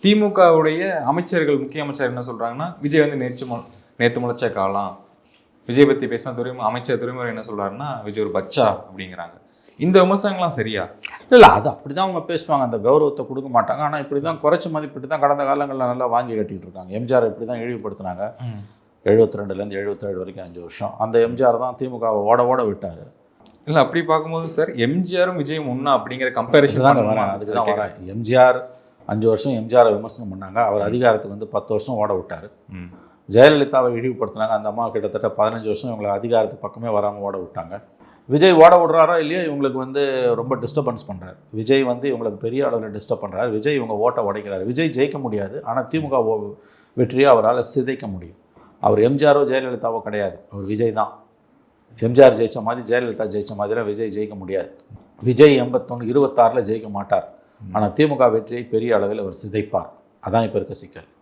திமுகவுடைய அமைச்சர்கள், முக்கிய அமைச்சர் என்ன சொல்றாங்கன்னா, விஜய் வந்து நேற்று முளைச்ச காலம். விஜய் பத்தி பேசின அமைச்சர் துரைமுறை என்ன சொல்றாருன்னா, விஜய் ஒரு பச்சா அப்படிங்கிறாங்க. இந்த விமர்சனங்கள்லாம் சரியா? இல்லை, அது அப்படி தான் அவங்க பேசுவாங்க. அந்த கௌரவத்தை கொடுக்க மாட்டாங்க. ஆனால் இப்படி தான் குறைச்சி மதிப்பிட்டு தான் கடந்த காலங்களில் நல்லா வாங்கி கட்டிகிட்டு இருக்காங்க. எம்ஜிஆர் இப்படி தான் இழிவுபடுத்தினாங்க. 72லேருந்து 77 வரைக்கும் 5 வருஷம். அந்த எம்ஜிஆர் தான் திமுகவை ஓட விட்டார். இல்லை, அப்படி பார்க்கும்போது சார், எம்ஜிஆரும் விஜயும் ஒன்றா அப்படிங்கிற கம்பேரிசன் தான் வரேன். அதுக்கு தான் வரேன். எம்ஜிஆர் 5 வருஷம் எம்ஜிஆரை விமர்சனம் பண்ணாங்க. அவர் அதிகாரத்துக்கு வந்து 10 வருஷம் ஓட விட்டார். ஜெயலலிதாவை இழிவுபடுத்தினாங்க. அந்த அம்மா கிட்டத்தட்ட 15 வருஷம் இவங்களை அதிகாரத்துக்கு பக்கமே வராமல் ஓட விட்டாங்க. விஜய் ஓட விடுறாரோ இல்லையோ, இவங்களுக்கு வந்து ரொம்ப டிஸ்டர்பன்ஸ் பண்ணுறாரு. விஜய் வந்து இவங்களுக்கு பெரிய அளவில் டிஸ்டர்ப் பண்ணுறாரு. விஜய் இவங்க ஓட்டை உடைக்கிறாரு. விஜய் ஜெயிக்க முடியாது, ஆனால் திமுக வெற்றியை அவரால் சிதைக்க முடியும். அவர் எம்ஜிஆரோ ஜெயலலிதாவோ கிடையாது, அவர் விஜய் தான். எம்ஜிஆர் ஜெயித்த மாதிரி ஜெயலலிதா ஜெயித்த மாதிரிலாம் விஜய் ஜெயிக்க முடியாது. விஜய் 26 ஜெயிக்க மாட்டார். ஆனால் திமுக வெற்றியை பெரிய அளவில் அவர் சிதைப்பார். அதான் இப்போ இருக்க சிக்கல்.